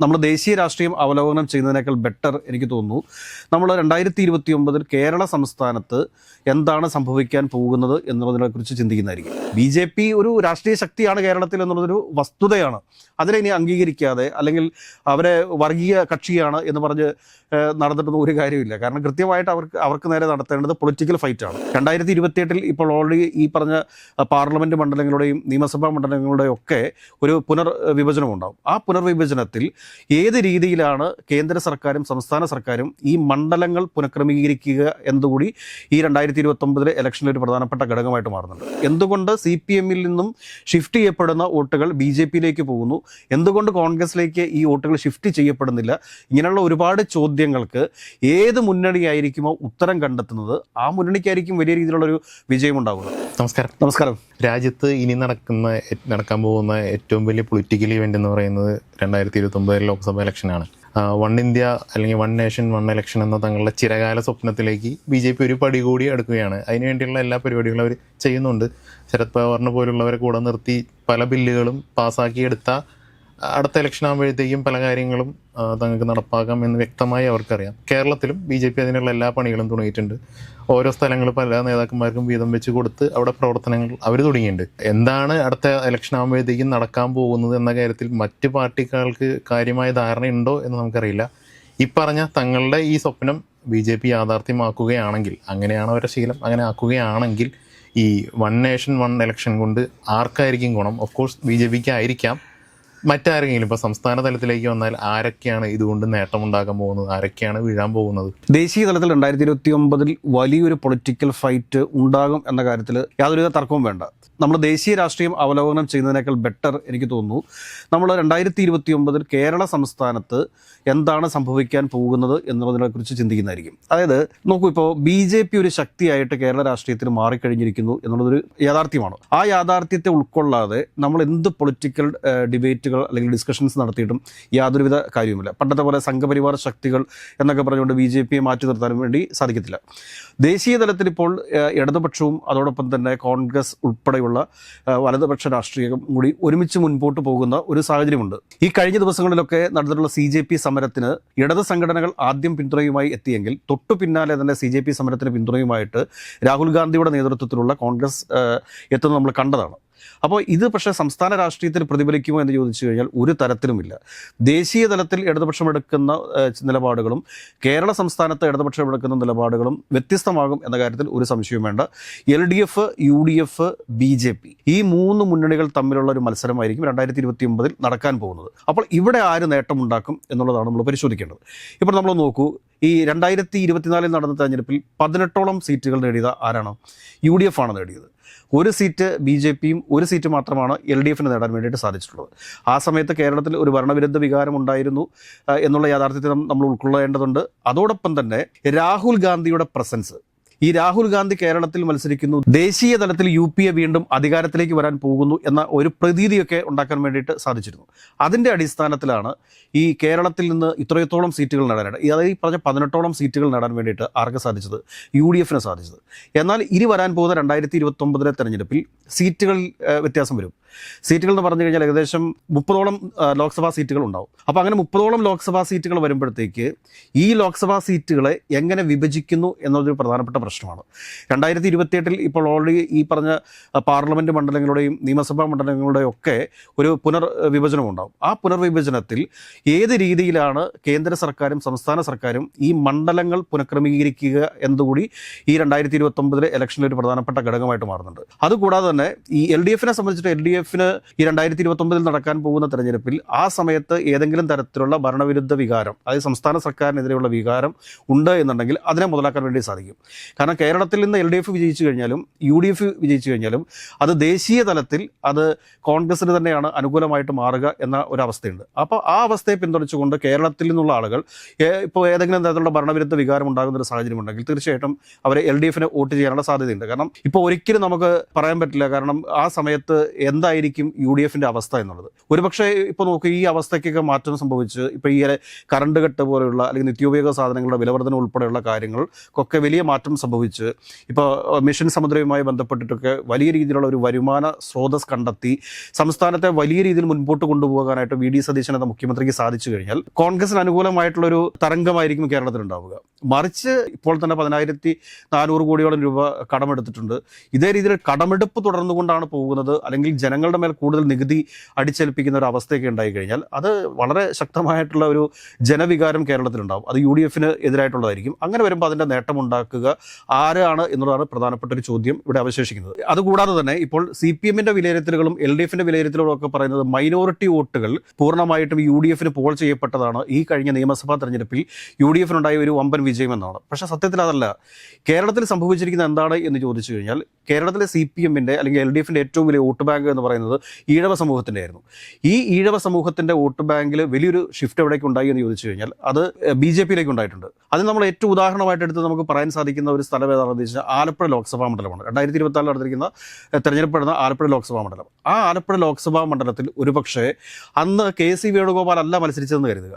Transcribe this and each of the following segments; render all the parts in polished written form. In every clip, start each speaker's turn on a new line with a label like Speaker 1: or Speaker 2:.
Speaker 1: നമ്മൾ ദേശീയ രാഷ്ട്രീയം അവലോകനം ചെയ്യുന്നതിനേക്കാൾ ബെറ്റർ എനിക്ക് തോന്നുന്നു നമ്മൾ 2029 കേരള സംസ്ഥാനത്ത് എന്താണ് സംഭവിക്കാൻ പോകുന്നത് എന്നുള്ളതിനെക്കുറിച്ച് ചിന്തിക്കുന്നതായിരിക്കും. BJP ഒരു രാഷ്ട്രീയ ശക്തിയാണ് കേരളത്തിൽ എന്നുള്ളതൊരു വസ്തുതയാണ്. അതിനെ ഇനി അംഗീകരിക്കാതെ അല്ലെങ്കിൽ അവരെ വർഗീയ കക്ഷിയാണ് എന്ന് പറഞ്ഞ് നടന്നിട്ടൊന്നും ഒരു കാര്യമില്ല. കാരണം കൃത്യമായിട്ട് അവർക്ക് നേരെ നടത്തേണ്ടത് പൊളിറ്റിക്കൽ ഫൈറ്റാണ്. 2028 ഇപ്പോൾ ഓൾറെഡി ഈ പറഞ്ഞ പാർലമെൻറ്റ് മണ്ഡലങ്ങളുടെയും നിയമസഭാ മണ്ഡലങ്ങളുടെയും ഒക്കെ ഒരു പുനർവിഭജനം ഉണ്ടാകും. ആ പുനർവിഭജനത്തിൽ ഏത് രീതിയിലാണ് കേന്ദ്ര സർക്കാരും സംസ്ഥാന സർക്കാരും ഈ മണ്ഡലങ്ങൾ പുനഃക്രമീകരിക്കുക എന്നുകൂടി ഈ 2029 ഇലക്ഷനിൽ ഒരു പ്രധാനപ്പെട്ട ഘടകമായിട്ട് മാറുന്നുണ്ട്. എന്തുകൊണ്ട് CPM നിന്നും ഷിഫ്റ്റ് ചെയ്യപ്പെടുന്ന വോട്ടുകൾ BJP പോകുന്നു, എന്തുകൊണ്ട് കോൺഗ്രസിലേക്ക് ഈ വോട്ടുകൾ ഷിഫ്റ്റ് ചെയ്യപ്പെടുന്നില്ല, ഇങ്ങനെയുള്ള ഒരുപാട് ചോദ്യങ്ങൾക്ക് ഏത് മുന്നണിയായിരിക്കുമോ ഉത്തരം കണ്ടെത്തുന്നത് ആ മുന്നണിക്കായിരിക്കും വലിയ രീതിയിലുള്ളൊരു വിജയം ഉണ്ടാകുന്നത്. നമസ്കാരം.
Speaker 2: രാജ്യത്ത് ഇനി നടക്കാൻ പോകുന്ന ഏറ്റവും വലിയ പൊളിറ്റിക്കൽ ഇവന്റ് എന്ന് പറയുന്നത് 2029 ലോക്സഭ ഇലക്ഷനാണ്. വൺ ഇന്ത്യ അല്ലെങ്കിൽ വൺ നേഷൻ വൺ ഇലക്ഷൻ എന്ന തങ്ങളുടെ ചിരകാല സ്വപ്നത്തിലേക്ക് BJP ഒരു പടി കൂടി അടുക്കുകയാണ്. അതിനുവേണ്ടിയുള്ള എല്ലാ പരിപാടികളും അവർ ചെയ്യുന്നുണ്ട്. ശരത് പവാറിനെ പോലുള്ളവരെ കൂടെ നിർത്തി പല ബില്ലുകളും പാസ്സാക്കിയെടുത്ത അടുത്ത ഇലക്ഷൻ ആകുമ്പോഴത്തേക്കും പല കാര്യങ്ങളും തങ്ങൾക്ക് നടപ്പാക്കാം എന്ന് വ്യക്തമായി അവർക്കറിയാം. കേരളത്തിലും BJP അതിനുള്ള എല്ലാ പണികളും തുടങ്ങിയിട്ടുണ്ട്. ഓരോ സ്ഥലങ്ങൾ പല നേതാക്കന്മാർക്കും വീതം വെച്ച് കൊടുത്ത് അവിടെ പ്രവർത്തനങ്ങൾ അവർ തുടങ്ങിയിട്ടുണ്ട്. എന്താണ് അടുത്ത ഇലക്ഷൻ ആകുമ്പോഴത്തേക്കും നടക്കാൻ പോകുന്നത് എന്ന കാര്യത്തിൽ മറ്റ് പാർട്ടികൾക്ക് കാര്യമായ ധാരണയുണ്ടോ എന്ന് നമുക്കറിയില്ല. ഈ പറഞ്ഞ തങ്ങളുടെ ഈ സ്വപ്നം BJP യാഥാർത്ഥ്യമാക്കുകയാണെങ്കിൽ, അങ്ങനെയാണ് അവരുടെ ശീലം, അങ്ങനെ ആക്കുകയാണെങ്കിൽ ഈ വൺ നേഷൻ വൺ ഇലക്ഷൻ കൊണ്ട് ആർക്കായിരിക്കും ഗുണം? ഓഫ് കോഴ്സ് BJPക്ക് ആയിരിക്കാം. മറ്റാരെങ്കിലും ഇപ്പോൾ സംസ്ഥാന തലത്തിലേക്ക് വന്നാൽ ആരൊക്കെയാണ് ഇതുകൊണ്ട് നേട്ടമുണ്ടാകാൻ പോകുന്നത്, ആരൊക്കെയാണ് വീഴാൻ പോകുന്നത്?
Speaker 1: ദേശീയ തലത്തിൽ 2029 വലിയൊരു പൊളിറ്റിക്കൽ ഫൈറ്റ് ഉണ്ടാകും എന്ന കാര്യത്തിൽ യാതൊരുവിധ തർക്കവും വേണ്ട. നമ്മൾ ദേശീയ രാഷ്ട്രീയം അവലോകനം ചെയ്യുന്നതിനേക്കാൾ ബെറ്റർ എനിക്ക് തോന്നുന്നു നമ്മൾ 2029 കേരള സംസ്ഥാനത്ത് എന്താണ് സംഭവിക്കാൻ പോകുന്നത് എന്നുള്ളതിനെക്കുറിച്ച് ചിന്തിക്കുന്നതായിരിക്കും. അതായത് നോക്കൂ, ഇപ്പോൾ BJP ഒരു ശക്തിയായിട്ട് കേരള രാഷ്ട്രീയത്തിൽ മാറിക്കഴിഞ്ഞിരിക്കുന്നു എന്നുള്ളതൊരു യാഥാർത്ഥ്യമാണ്. ആ യാഥാർത്ഥ്യത്തെ ഉൾക്കൊള്ളാതെ നമ്മൾ എന്ത് പൊളിറ്റിക്കൽ ഡിബേറ്റുകൾ അല്ലെങ്കിൽ ഡിസ്കഷൻസ് നടത്തിയിട്ടും യാതൊരുവിധ കാര്യവുമില്ല. പണ്ടത്തെ പോലെ സംഘപരിവാർ ശക്തികൾ എന്നൊക്കെ പറഞ്ഞുകൊണ്ട് BJPയെ മാറ്റി നിർത്താനും വേണ്ടി സാധിക്കത്തില്ല. ദേശീയ തലത്തിൽ ഇപ്പോൾ ഇടതുപക്ഷവും അതോടൊപ്പം തന്നെ കോൺഗ്രസ് ഉൾപ്പെടെയുള്ള വലതുപക്ഷ രാഷ്ട്രീയം കൂടി ഒരുമിച്ച് മുൻപോട്ട് പോകുന്ന ഒരു സാഹചര്യമുണ്ട്. ഈ കഴിഞ്ഞ ദിവസങ്ങളിലൊക്കെ നടന്നിട്ടുള്ള CJP സമരത്തിന് ഇടത് സംഘടനകൾ ആദ്യം പിന്തുണയുമായി എത്തിയെങ്കിൽ തൊട്ടു പിന്നാലെ തന്നെ CJP സമരത്തിന് പിന്തുണയുമായിട്ട് രാഹുൽ ഗാന്ധിയുടെ നേതൃത്വത്തിലുള്ള കോൺഗ്രസ് എത്തുന്നത് നമ്മൾ കണ്ടതാണ്. അപ്പോൾ ഇത് പക്ഷേ സംസ്ഥാന രാഷ്ട്രീയത്തിൽ പ്രതിഫലിക്കുമോ എന്ന് ചോദിച്ചു കഴിഞ്ഞാൽ ഒരു തരത്തിലുമില്ല. ദേശീയ തലത്തിൽ ഇടതുപക്ഷം എടുക്കുന്ന നിലപാടുകളും കേരള സംസ്ഥാനത്ത് ഇടതുപക്ഷം എടുക്കുന്ന നിലപാടുകളും വ്യത്യസ്തമാകും എന്ന കാര്യത്തിൽ ഒരു സംശയവും വേണ്ട. LDF, UDF, BJP ഈ മൂന്ന് മുന്നണികൾ തമ്മിലുള്ള ഒരു മത്സരമായിരിക്കും 2029 നടക്കാൻ പോകുന്നത്. അപ്പോൾ ഇവിടെ ആര് നേട്ടമുണ്ടാക്കും എന്നുള്ളതാണ് നമ്മൾ പരിശോധിക്കേണ്ടത്. ഇപ്പോൾ നമ്മൾ നോക്കൂ, ഈ 2024 നടന്ന തെരഞ്ഞെടുപ്പിൽ 18ഓളം സീറ്റുകൾ നേടിയത് ആരാണ്? UDF ആണ് നേടിയത്. ഒരു സീറ്റ് BJPയും ഒരു സീറ്റ് മാത്രമാണ് LDFന് നേടാൻ വേണ്ടിയിട്ട് സാധിച്ചിട്ടുള്ളത്. ആ സമയത്ത് കേരളത്തിൽ ഒരു ഭരണവിരുദ്ധ വികാരം ഉണ്ടായിരുന്നു എന്നുള്ള യാഥാർത്ഥ്യത്തെ നമ്മൾ ഉൾക്കൊള്ളേണ്ടതുണ്ട്. അതോടൊപ്പം തന്നെ രാഹുൽ ഗാന്ധിയുടെ പ്രസൻസ്, ഈ രാഹുൽ ഗാന്ധി കേരളത്തിൽ മത്സരിക്കുന്നു, ദേശീയ തലത്തിൽ UPA വീണ്ടും അധികാരത്തിലേക്ക് വരാൻ പോകുന്നു എന്ന ഒരു പ്രതീതിയൊക്കെ ഉണ്ടാക്കാൻ വേണ്ടിയിട്ട് സാധിച്ചിരുന്നു. അതിൻ്റെ അടിസ്ഥാനത്തിലാണ് ഈ കേരളത്തിൽ നിന്ന് ഇത്രത്തോളം സീറ്റുകൾ നേടാനായിട്ട്, അതായത് ഈ പറഞ്ഞ 18ഓളം സീറ്റുകൾ നേടാൻ വേണ്ടിയിട്ട് ആർക്ക് സാധിച്ചത്? UDFന് സാധിച്ചത്. എന്നാൽ ഇനി വരാൻ പോകുന്ന 2029 തെരഞ്ഞെടുപ്പിൽ സീറ്റുകൾ വ്യത്യാസം വരും. സീറ്റുകൾ എന്ന് പറഞ്ഞു കഴിഞ്ഞാൽ ഏകദേശം 30ഓളം ലോക്സഭാ സീറ്റുകൾ ഉണ്ടാവും. അപ്പോൾ അങ്ങനെ 30ഓളം ലോക്സഭാ സീറ്റുകൾ വരുമ്പോഴത്തേക്ക് ഈ ലോക്സഭാ സീറ്റുകളെ എങ്ങനെ വിഭജിക്കുന്നു എന്നതൊരു പ്രധാനപ്പെട്ട പ്രശ്നമാണ്. 2028 ഇപ്പോൾ ഓൾറെഡി ഈ പറഞ്ഞ പാർലമെൻറ്റ് മണ്ഡലങ്ങളുടെയും നിയമസഭാ മണ്ഡലങ്ങളുടെയും ഒക്കെ ഒരു പുനർവിഭജനം ഉണ്ടാവും. ആ പുനർവിഭജനത്തിൽ ഏത് രീതിയിലാണ് കേന്ദ്ര സർക്കാരും സംസ്ഥാന സർക്കാരും ഈ മണ്ഡലങ്ങൾ പുനഃക്രമീകരിക്കുക എന്നുകൂടി ഈ 2029 ഇലക്ഷനിൽ ഒരു പ്രധാനപ്പെട്ട ഘടകമായിട്ട് മാറുന്നുണ്ട്. അതുകൂടാതെ തന്നെ ഈ LDFനെ സംബന്ധിച്ചിട്ട് LDFന് ഈ 2029 നടക്കാൻ പോകുന്ന തെരഞ്ഞെടുപ്പിൽ ആ സമയത്ത് ഏതെങ്കിലും തരത്തിലുള്ള ഭരണവിരുദ്ധ വികാരം, അതായത് സംസ്ഥാന സർക്കാരിനെതിരെയുള്ള വികാരം ഉണ്ട് എന്നുണ്ടെങ്കിൽ അതിനെ മുതലാക്കാൻ വേണ്ടി സാധിക്കും. കാരണം കേരളത്തിൽ നിന്ന് LDF വിജയിച്ചു കഴിഞ്ഞാലും UDF വിജയിച്ചു കഴിഞ്ഞാലും അത് ദേശീയ തലത്തിൽ അത് കോൺഗ്രസിന് തന്നെയാണ് അനുകൂലമായിട്ട് മാറുക എന്ന ഒരു അവസ്ഥയുണ്ട്. അപ്പോൾ ആ അവസ്ഥയെ പിന്തുണച്ചുകൊണ്ട് കേരളത്തിൽ നിന്നുള്ള ആളുകൾ ഇപ്പോൾ ഏതെങ്കിലും തരത്തിലുള്ള ഭരണവിരുദ്ധ വികാരം ഉണ്ടാകുന്ന ഒരു സാഹചര്യം ഉണ്ടെങ്കിൽ തീർച്ചയായിട്ടും അവർ LDFന് വോട്ട് ചെയ്യാനുള്ള സാധ്യതയുണ്ട്. കാരണം ഇപ്പോൾ ഒരിക്കലും നമുക്ക് പറയാൻ പറ്റില്ല, കാരണം ആ സമയത്ത് എന്തായിരിക്കും UDFന്റെ അവസ്ഥ എന്നുള്ളത്. ഒരുപക്ഷെ ഇപ്പോൾ നോക്കുക, ഈ അവസ്ഥയ്ക്കൊക്കെ മാറ്റം സംഭവിച്ച് ഇപ്പോൾ ഈ കറണ്ട് കട്ട് പോലെയുള്ള അല്ലെങ്കിൽ നിത്യോപയോഗ സാധനങ്ങളുടെ വിലവർധന ഉൾപ്പെടെയുള്ള കാര്യങ്ങൾക്കൊക്കെ വലിയ മാറ്റം സംഭവിച്ച് ഇപ്പോൾ മിഷൻ സമുദ്രവുമായി ബന്ധപ്പെട്ടിട്ടൊക്കെ വലിയ രീതിയിലുള്ള ഒരു വരുമാന സ്രോതസ് കണ്ടെത്തി സംസ്ഥാനത്തെ വലിയ രീതിയിൽ മുൻപോട്ട് കൊണ്ടുപോകാനായിട്ട് വി ഡി സതീശൻ എന്ന മുഖ്യമന്ത്രിക്ക് സാധിച്ചു കഴിഞ്ഞാൽ കോൺഗ്രസിന് അനുകൂലമായിട്ടുള്ളൊരു തരംഗമായിരിക്കും കേരളത്തിലുണ്ടാവുക. മറിച്ച് ഇപ്പോൾ തന്നെ 10,400 കോടിയോളം രൂപ കടമെടുത്തിട്ടുണ്ട്. ഇതേ രീതിയിൽ കടമെടുപ്പ് തുടർന്നുകൊണ്ടാണ് പോകുന്നത്, അല്ലെങ്കിൽ ജനങ്ങളുടെ മേൽ കൂടുതൽ നികുതി അടിച്ചേൽപ്പിക്കുന്ന ഒരു അവസ്ഥയൊക്കെ ഉണ്ടായി കഴിഞ്ഞാൽ അത് വളരെ ശക്തമായിട്ടുള്ള ഒരു ജനവികാരം കേരളത്തിലുണ്ടാവും. അത് UDF എതിരായിട്ടുള്ളതായിരിക്കും. അങ്ങനെ വരുമ്പോൾ അതിൻ്റെ നേട്ടമുണ്ടാക്കുക ആരാണ് എന്നുള്ളതാണ് പ്രധാനപ്പെട്ട ഒരു ചോദ്യം ഇവിടെ അവശേഷിക്കുന്നത്. അതുകൂടാതെ തന്നെ ഇപ്പോൾ CPM വിലയിരുത്തലുകളും LDF വിലയിരുത്തലുകളും ഒക്കെ പറയുന്നത് മൈനോറിറ്റി വോട്ടുകൾ പൂർണ്ണമായിട്ടും UDF പോൾ ചെയ്യപ്പെട്ടതാണ് ഈ കഴിഞ്ഞ നിയമസഭാ തെരഞ്ഞെടുപ്പിൽ UDF ഒരു വമ്പൻ വിജയമെന്നാണ്. പക്ഷേ സത്യത്തിൽ അതല്ല. കേരളത്തിൽ സംഭവിച്ചിരിക്കുന്നത് എന്താണ് എന്ന് ചോദിച്ചു കഴിഞ്ഞാൽ കേരളത്തിലെ CPM അല്ലെങ്കിൽ LDF ഏറ്റവും വലിയ വോട്ട് ബാങ്ക് എന്ന് പറയുന്നത് ഈഴവ സമൂഹത്തിൻ്റെ ആയിരുന്നു. ഈ ഈഴവ സമൂഹത്തിൻ്റെ വോട്ട് ബാങ്കിൽ വലിയൊരു ഷിഫ്റ്റ് എവിടേക്ക് ഉണ്ടായി എന്ന് ചോദിച്ചു കഴിഞ്ഞാൽ അത് BJP ഉണ്ടായിട്ടുണ്ട്. അത് നമ്മൾ ഏറ്റവും ഉദാഹരണമായിട്ട് എടുത്ത് നമുക്ക് പറയാൻ സാധിക്കുന്ന ഒരു സ്ഥലം ഏതാണെന്ന് വെച്ചാൽ ആലപ്പുഴ ലോക്സഭാ മണ്ഡലമാണ്. 2024 നടന്നിരിക്കുന്ന തെരഞ്ഞെടുപ്പ് നടന്ന ആലപ്പുഴ ലോക്സഭാ മണ്ഡലം. ആ ആലപ്പുഴ ലോക്സഭാ മണ്ഡലത്തിൽ ഒരുപക്ഷെ അന്ന് KC വേണുഗോപാൽ അല്ല മത്സരിച്ചതെന്ന് കരുതുക.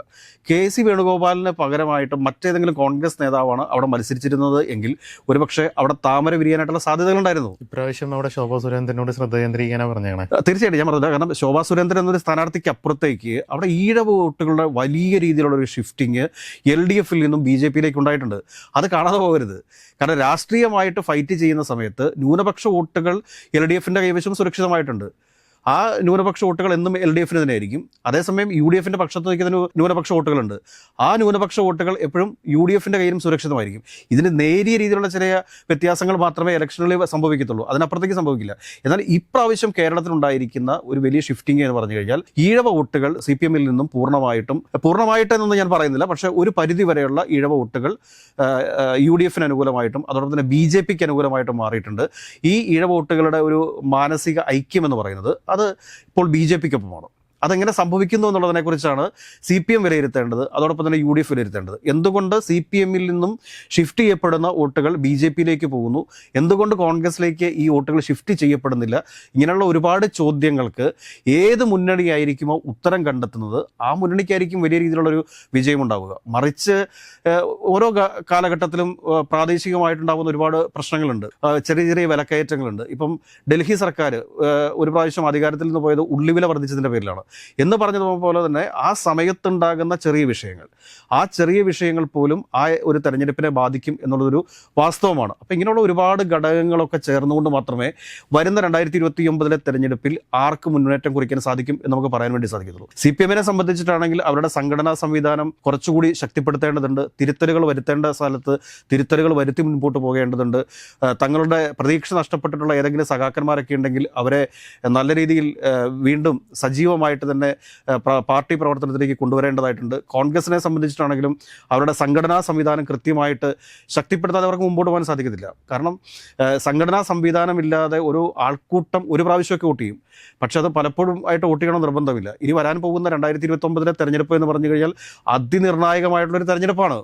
Speaker 1: KC വേണുഗോപാലിന് പകരമായിട്ട് മറ്റേതെങ്കിലും കോൺഗ്രസ് നേതാവാണ് അവിടെ മത്സരിച്ചിരുന്നത് എങ്കിൽ ഒരുപക്ഷെ അവിടെ താമര വിരിയാനായിട്ടുള്ള സാധ്യതകളുണ്ടായിരുന്നു.
Speaker 2: ഇപ്രാവശ്യം അവിടെ ശോഭാ സുരേന്ദ്രനോട് ശ്രദ്ധ കേന്ദ്രീകരിക്കാനാണ് പറഞ്ഞാണ്.
Speaker 1: തീർച്ചയായിട്ടും ഞാൻ പറഞ്ഞത്, കാരണം ശോഭാ സുരേന്ദ്രൻ എന്നൊരു സ്ഥാനാർത്ഥിക്ക് അപ്പുറത്തേക്ക് അവിടെ ഈഴവ വോട്ടുകളുടെ വലിയ രീതിയിലുള്ള ഒരു ഷിഫ്റ്റിങ് LDF നിന്നും BJP ഉണ്ടായിട്ടുണ്ട്. അത് കാണാതെ പോകരുത്. കാരണം രാഷ്ട്രീയമായിട്ട് ഫൈറ്റ് ചെയ്യുന്ന സമയത്ത് ന്യൂനപക്ഷ വോട്ടുകൾ LDF കൈവശം സുരക്ഷിതമായിട്ടുണ്ട്. ആ ന്യൂനപക്ഷ വോട്ടുകൾ എന്നും LDF തന്നെയായിരിക്കും. അതേസമയം UDF പക്ഷത്ത് നിൽക്കുന്ന ന്യൂനപക്ഷ വോട്ടുകളുണ്ട്. ആ ന്യൂനപക്ഷ വോട്ടുകൾ എപ്പോഴും UDF കയ്യിലും സുരക്ഷിതമായിരിക്കും. ഇതിന് നേരിയ രീതിയിലുള്ള ചെറിയ വ്യത്യാസങ്ങൾ മാത്രമേ ഇലക്ഷനിൽ സംഭവിക്കത്തുള്ളൂ, അതിനപ്പുറത്തേക്ക് സംഭവിക്കില്ല. എന്നാൽ ഇപ്രാവശ്യം കേരളത്തിലുണ്ടായിരിക്കുന്ന ഒരു വലിയ ഷിഫ്റ്റിംഗ് എന്ന് പറഞ്ഞു കഴിഞ്ഞാൽ ഈഴവ വോട്ടുകൾ CPM നിന്നും പൂർണ്ണമായിട്ടെന്നൊന്നും ഞാൻ പറയുന്നില്ല, പക്ഷേ ഒരു പരിധി വരെയുള്ള ഈഴവ വോട്ടുകൾ UDF അനുകൂലമായിട്ടും അതോടൊപ്പം തന്നെ BJP അനുകൂലമായിട്ടും മാറിയിട്ടുണ്ട്. ഈ ഈഴവ വോട്ടുകളുടെ ഒരു മാനസിക ഐക്യം എന്ന് പറയുന്നത് അത് ഇപ്പോൾ BJP അതെങ്ങനെ സംഭവിക്കുന്നു എന്നുള്ളതിനെക്കുറിച്ചാണ് CPM വിലയിരുത്തേണ്ടത്, അതോടൊപ്പം തന്നെ UDF വിലയിരുത്തേണ്ടത്. എന്തുകൊണ്ട് CPM നിന്നും ഷിഫ്റ്റ് ചെയ്യപ്പെടുന്ന വോട്ടുകൾ BJP പോകുന്നു, എന്തുകൊണ്ട് കോൺഗ്രസിലേക്ക് ഈ വോട്ടുകൾ ഷിഫ്റ്റ് ചെയ്യപ്പെടുന്നില്ല? ഇങ്ങനെയുള്ള ഒരുപാട് ചോദ്യങ്ങൾക്ക് ഏത് മുന്നണിയായിരിക്കുമോ ഉത്തരം കണ്ടെത്തുന്നത് ആ മുന്നണിക്കായിരിക്കും വലിയ രീതിയിലുള്ളൊരു വിജയമുണ്ടാവുക. മറിച്ച് ഓരോ കാലഘട്ടത്തിലും പ്രാദേശികമായിട്ടുണ്ടാകുന്ന ഒരുപാട് പ്രശ്നങ്ങളുണ്ട്, ചെറിയ ചെറിയ വിലക്കയറ്റങ്ങളുണ്ട്. ഇപ്പം ഡൽഹി സർക്കാർ ഒരു പ്രാവശ്യം അധികാരത്തിൽ നിന്ന് പോയത് ഉള്ളിവില വർദ്ധിച്ചതിൻ്റെ പേരിലാണ് എന്ന് പറഞ്ഞതുപോലെ തന്നെ ആ സമയത്തുണ്ടാകുന്ന ആ ചെറിയ വിഷയങ്ങൾ പോലും ആ ഒരു തെരഞ്ഞെടുപ്പിനെ ബാധിക്കും എന്നുള്ളതൊരു വാസ്തവമാണ്. അപ്പോൾ ഇങ്ങനെയുള്ള ഒരുപാട് ഘടകങ്ങളൊക്കെ ചേർന്നുകൊണ്ട് മാത്രമേ വരുന്ന 2029 തെരഞ്ഞെടുപ്പിൽ ആർക്ക് മുന്നേറ്റം കുറിക്കാൻ സാധിക്കും എന്ന് നമുക്ക് പറയാൻ വേണ്ടി സാധിക്കത്തുള്ളൂ. CPM സംബന്ധിച്ചിട്ടാണെങ്കിൽ അവരുടെ സംഘടനാ സംവിധാനം കുറച്ചുകൂടി ശക്തിപ്പെടുത്തേണ്ടതുണ്ട്. തിരുത്തലുകൾ വരുത്തേണ്ട സ്ഥലത്ത് തിരുത്തലുകൾ വരുത്തി മുൻപോട്ട് പോകേണ്ടതുണ്ട്. തങ്ങളുടെ പ്രതീക്ഷ നഷ്ടപ്പെട്ടിട്ടുള്ള ഏതെങ്കിലും സഖാക്കന്മാരൊക്കെ ഉണ്ടെങ്കിൽ അവരെ നല്ല രീതിയിൽ വീണ്ടും സജീവമായിട്ട് തന്നെ പാർട്ടി പ്രവർത്തനത്തിലേക്ക് കൊണ്ടുവരേണ്ടതായിട്ടുണ്ട്. കോൺഗ്രസിനെ സംബന്ധിച്ചിട്ടാണെങ്കിലും അവരുടെ സംഘടനാ സംവിധാനം കൃത്യമായിട്ട് ശക്തിപ്പെടുത്താതെ അവർക്ക് മുമ്പോട്ട് പോകാൻ സാധിക്കത്തില്ല. കാരണം സംഘടനാ സംവിധാനമില്ലാതെ ഒരു ആൾക്കൂട്ടം ഒരു പ്രാവശ്യമൊക്കെ വോട്ട് ചെയ്യും, പക്ഷെ അത് പലപ്പോഴും ആയിട്ട് വോട്ട് ചെയ്യണം നിർബന്ധമില്ല. ഇനി വരാൻ പോകുന്ന 2029 തെരഞ്ഞെടുപ്പ് എന്ന് പറഞ്ഞു കഴിഞ്ഞാൽ അതിനിർണായകമായിട്ടുള്ളൊരു തെരഞ്ഞെടുപ്പാണ്.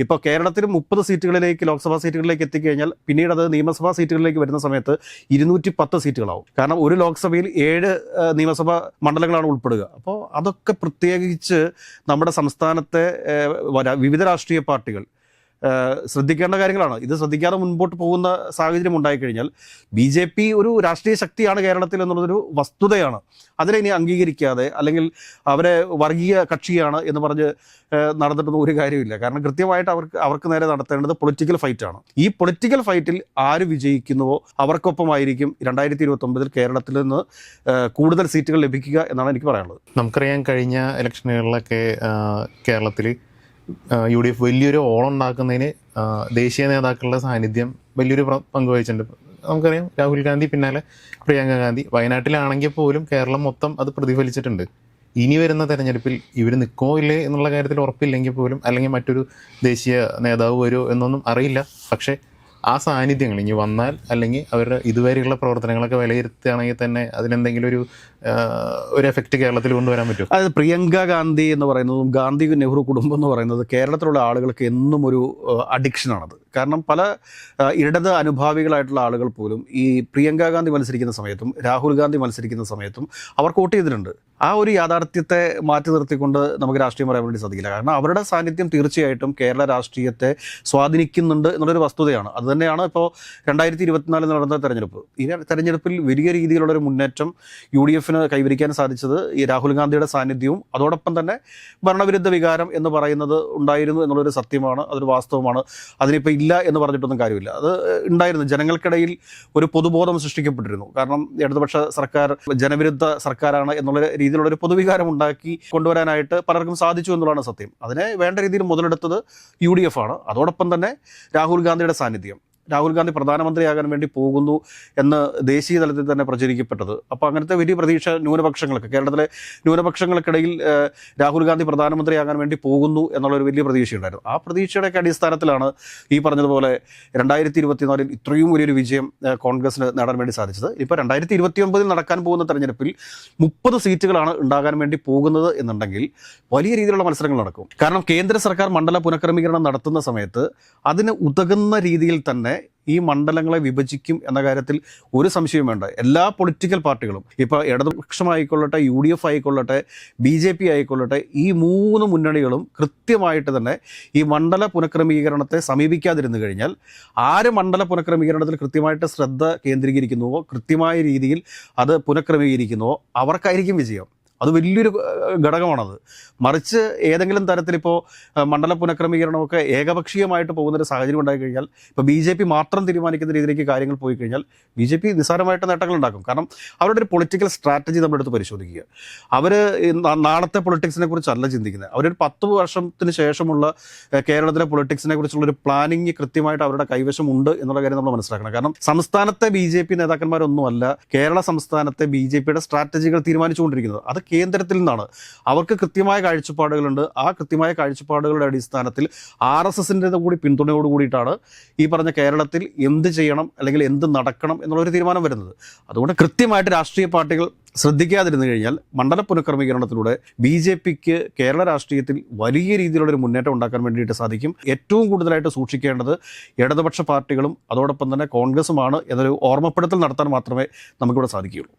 Speaker 1: ഇപ്പോൾ കേരളത്തിൽ 30 സീറ്റുകളിലേക്ക് ലോക്സഭാ സീറ്റുകളിലേക്ക് എത്തിക്കഴിഞ്ഞാൽ പിന്നീട് അത് നിയമസഭാ സീറ്റുകളിലേക്ക് വരുന്ന സമയത്ത് 210 സീറ്റുകളാവും. കാരണം ഒരു ലോക്സഭയിൽ 7 നിയമസഭാ മണ്ഡലങ്ങളാണ് ഉൾപ്പെടുക. അപ്പോൾ അതൊക്കെ പ്രത്യേകിച്ച് നമ്മുടെ സംസ്ഥാനത്തെ വിവിധ രാഷ്ട്രീയ പാർട്ടികൾ ശ്രദ്ധിക്കേണ്ട കാര്യങ്ങളാണ്. ഇത് ശ്രദ്ധിക്കാതെ മുൻപോട്ട് പോകുന്ന സാഹചര്യം ഉണ്ടായിക്കഴിഞ്ഞാൽ BJP ഒരു രാഷ്ട്രീയ ശക്തിയാണ് കേരളത്തിൽ എന്നുള്ളതൊരു വസ്തുതയാണ്. അതിനെ ഇനി അംഗീകരിക്കാതെ അല്ലെങ്കിൽ അവരെ വർഗീയ കക്ഷിയാണ് എന്ന് പറഞ്ഞ് നടന്നിട്ടൊന്നും ഒരു കാര്യമില്ല. കാരണം കൃത്യമായിട്ട് അവർക്ക് നേരെ നടത്തേണ്ടത് പൊളിറ്റിക്കൽ ഫൈറ്റാണ്. ഈ പൊളിറ്റിക്കൽ ഫൈറ്റിൽ ആര് വിജയിക്കുന്നുവോ അവർക്കൊപ്പമായിരിക്കും 2029 കേരളത്തിൽ നിന്ന് കൂടുതൽ സീറ്റുകൾ ലഭിക്കുക എന്നാണ് എനിക്ക് പറയാനുള്ളത്.
Speaker 2: നമുക്കറിയാം, കഴിഞ്ഞ ഇലക്ഷനുകളിലൊക്കെ കേരളത്തിൽ UDF വലിയൊരു ഓളുണ്ടാക്കുന്നതിന് ദേശീയ നേതാക്കളുടെ സാന്നിധ്യം വലിയൊരു പങ്ക് വഹിച്ചിട്ടുണ്ട്. നമുക്കറിയാം, രാഹുൽ ഗാന്ധി പിന്നാലെ പ്രിയങ്ക ഗാന്ധി. വയനാട്ടിലാണെങ്കിൽ പോലും കേരളം മൊത്തം അത് പ്രതിഫലിച്ചിട്ടുണ്ട്. ഇനി വരുന്ന തെരഞ്ഞെടുപ്പിൽ ഇവർ നിൽക്കുമോ ഇല്ലേ എന്നുള്ള കാര്യത്തിൽ ഉറപ്പില്ലെങ്കിൽ പോലും, അല്ലെങ്കിൽ മറ്റൊരു ദേശീയ നേതാവ് വരുമോ എന്നൊന്നും അറിയില്ല. പക്ഷേ ആ സാന്നിധ്യങ്ങൾ ഇനി വന്നാൽ, അല്ലെങ്കിൽ അവരുടെ ഇതുവരെയുള്ള പ്രവർത്തനങ്ങളൊക്കെ വിലയിരുത്തുകയാണെങ്കിൽ തന്നെ അതിനെന്തെങ്കിലും ഒരു ഒരു എഫക്റ്റ് കേരളത്തിൽ കൊണ്ടുവരാൻ പറ്റും?
Speaker 1: അതായത് പ്രിയങ്ക ഗാന്ധി എന്ന് പറയുന്നതും ഗാന്ധി നെഹ്റു കുടുംബം എന്ന് പറയുന്നത് കേരളത്തിലുള്ള ആളുകൾക്ക് എന്നും ഒരു അഡിക്ഷനാണത്. കാരണം പല ഇടത് അനുഭാവികളായിട്ടുള്ള ആളുകൾ പോലും ഈ പ്രിയങ്ക ഗാന്ധി മത്സരിക്കുന്ന സമയത്തും രാഹുൽ ഗാന്ധി മത്സരിക്കുന്ന സമയത്തും അവർ വോട്ട് ചെയ്തിട്ടുണ്ട്. ആ ഒരു യാഥാർത്ഥ്യത്തെ മാറ്റി നിർത്തിക്കൊണ്ട് നമുക്ക് രാഷ്ട്രീയം പറയാൻ വേണ്ടി സാധിക്കില്ല. കാരണം അവരുടെ സാന്നിധ്യം തീർച്ചയായിട്ടും കേരള രാഷ്ട്രീയത്തെ സ്വാധീനിക്കുന്നുണ്ട് എന്നുള്ളൊരു വസ്തുതയാണ്. അതുതന്നെയാണ് ഇപ്പോൾ 2024 നടന്ന തെരഞ്ഞെടുപ്പ്. ഈ തെരഞ്ഞെടുപ്പിൽ വലിയ രീതിയിലുള്ളൊരു മുന്നേറ്റം UDF കൈവരിക്കാൻ സാധിച്ചത് ഈ രാഹുൽ ഗാന്ധിയുടെ സാന്നിധ്യവും അതോടൊപ്പം തന്നെ ഭരണവിരുദ്ധ വികാരം എന്ന് പറയുന്നത് ഉണ്ടായിരുന്നു എന്നുള്ളൊരു സത്യമാണ്, അതൊരു വാസ്തവമാണ്. അതിനിപ്പോൾ ഇല്ല എന്ന് പറഞ്ഞിട്ടൊന്നും കാര്യമില്ല. അത് ഉണ്ടായിരുന്നു. ജനങ്ങൾക്കിടയിൽ ഒരു പൊതുബോധം സൃഷ്ടിക്കപ്പെട്ടിരുന്നു. കാരണം ഇടതുപക്ഷ സർക്കാർ ജനവിരുദ്ധ സർക്കാരാണ് എന്നുള്ള രീതിയിലുള്ളൊരു പൊതുവികാരം ഉണ്ടാക്കി കൊണ്ടുവരാനായിട്ട് പലർക്കും സാധിച്ചു എന്നുള്ളതാണ് സത്യം. അതിനെ വേണ്ട രീതിയിൽ മുതലെടുത്തത് UDF ആണ്. അതോടൊപ്പം തന്നെ രാഹുൽ ഗാന്ധിയുടെ സാന്നിധ്യം, രാഹുൽ ഗാന്ധി പ്രധാനമന്ത്രിയാകാൻ വേണ്ടി പോകുന്നു എന്ന് ദേശീയ തലത്തിൽ തന്നെ പ്രചരിക്കപ്പെട്ടത്. അപ്പോൾ അങ്ങനത്തെ വലിയ പ്രതീക്ഷ ന്യൂനപക്ഷങ്ങൾക്ക്, കേരളത്തിലെ ന്യൂനപക്ഷങ്ങൾക്കിടയിൽ രാഹുൽ ഗാന്ധി പ്രധാനമന്ത്രിയാകാൻ വേണ്ടി പോകുന്നു എന്നുള്ളൊരു വലിയ പ്രതീക്ഷയുണ്ടായിരുന്നു. ആ പ്രതീക്ഷയുടെയൊക്കെ അടിസ്ഥാനത്തിലാണ് ഈ പറഞ്ഞതുപോലെ 2024 ഇത്രയും വലിയൊരു വിജയം കോൺഗ്രസിന് നേടാൻ വേണ്ടി സാധിച്ചത്. ഇപ്പോൾ 2029 നടക്കാൻ പോകുന്ന തെരഞ്ഞെടുപ്പിൽ 30 സീറ്റുകളാണ് ഉണ്ടാകാൻ വേണ്ടി പോകുന്നത് എന്നുണ്ടെങ്കിൽ വലിയ രീതിയിലുള്ള മത്സരങ്ങൾ നടക്കും. കാരണം കേന്ദ്ര സർക്കാർ മണ്ഡല പുനഃക്രമീകരണം നടത്തുന്ന സമയത്ത് അതിന് ഉതകുന്ന രീതിയിൽ തന്നെ ഈ മണ്ഡലങ്ങളെ വിഭജിക്കും എന്ന കാര്യത്തിൽ ഒരു സംശയവും വേണ്ട. എല്ലാ പൊളിറ്റിക്കൽ പാർട്ടികളും, ഇപ്പോൾ ഇടതുപക്ഷമായിക്കൊള്ളട്ടെ, UDF ആയിക്കൊള്ളട്ടെ, BJP ആയിക്കൊള്ളട്ടെ, ഈ 3 മുന്നണികളും കൃത്യമായിട്ട് തന്നെ ഈ മണ്ഡല പുനഃക്രമീകരണത്തെ സമീപിക്കാതിരുന്നു കഴിഞ്ഞാൽ, ആര് മണ്ഡല പുനഃക്രമീകരണത്തിൽ കൃത്യമായിട്ട് ശ്രദ്ധ കേന്ദ്രീകരിക്കുന്നുവോ, കൃത്യമായ രീതിയിൽ അത് പുനഃക്രമീകരിക്കുന്നുവോ, അവർക്കായിരിക്കും വിജയം. അത് വലിയൊരു ഘടകമാണത്. മറിച്ച് ഏതെങ്കിലും തരത്തിലിപ്പോൾ മണ്ഡല പുനഃക്രമീകരണമൊക്കെ ഏകപക്ഷീയമായിട്ട് പോകുന്നൊരു സാഹചര്യം ഉണ്ടായി കഴിഞ്ഞാൽ, ഇപ്പോൾ BJP മാത്രം തീരുമാനിക്കുന്ന രീതിയിലേക്ക് കാര്യങ്ങൾ പോയി കഴിഞ്ഞാൽ BJP നിസ്സാരമായിട്ട് നേട്ടങ്ങൾ ഉണ്ടാക്കും. കാരണം അവരുടെ ഒരു പൊളിറ്റിക്കൽ സ്ട്രാറ്റജി നമ്മളെടുത്ത് പരിശോധിക്കുക. അവർ നാളത്തെ പൊളിറ്റിക്സിനെ കുറിച്ചല്ല ചിന്തിക്കുന്നത്. അവരൊരു 10 വർഷത്തിന് ശേഷമുള്ള കേരളത്തിലെ പൊളിറ്റിക്സിനെ കുറിച്ചുള്ളൊരു പ്ലാനിങ് കൃത്യമായിട്ട് അവരുടെ കൈവശമുണ്ട് എന്നുള്ള കാര്യം നമ്മൾ മനസ്സിലാക്കണം. കാരണം സംസ്ഥാനത്തെ BJP നേതാക്കന്മാരൊന്നുമല്ല കേരള സംസ്ഥാനത്തെ BJPയുടെ സ്ട്രാറ്റജികൾ തീരുമാനിച്ചുകൊണ്ടിരിക്കുന്നത്. അത് കേന്ദ്രത്തിൽ നിന്നാണ്. അവർക്ക് കൃത്യമായ കാഴ്ചപ്പാടുകളുണ്ട്. ആ കൃത്യമായ കാഴ്ചപ്പാടുകളുടെ അടിസ്ഥാനത്തിൽ RSSൻ്റെ കൂടി പിന്തുണയോട് കൂടിയിട്ടാണ് ഈ പറഞ്ഞ കേരളത്തിൽ എന്ത് ചെയ്യണം അല്ലെങ്കിൽ എന്ത് നടക്കണം എന്നുള്ളൊരു തീരുമാനം വരുന്നത്. അതുകൊണ്ട് കൃത്യമായിട്ട് രാഷ്ട്രീയ പാർട്ടികൾ ശ്രദ്ധിക്കാതിരുന്നു കഴിഞ്ഞാൽ മണ്ഡല പുനഃക്രമീകരണത്തിലൂടെ BJPക്ക് കേരള രാഷ്ട്രീയത്തിൽ വലിയ രീതിയിലുള്ളൊരു മുന്നേറ്റം ഉണ്ടാക്കാൻ വേണ്ടിയിട്ട് സാധിക്കും. ഏറ്റവും കൂടുതലായിട്ട് സൂക്ഷിക്കേണ്ടത് ഇടതുപക്ഷ പാർട്ടികളും അതോടൊപ്പം തന്നെ കോൺഗ്രസുമാണ് എന്നൊരു ഓർമ്മപ്പെടുത്തൽ നടത്താൻ മാത്രമേ നമുക്കിവിടെ സാധിക്കുകയുള്ളൂ.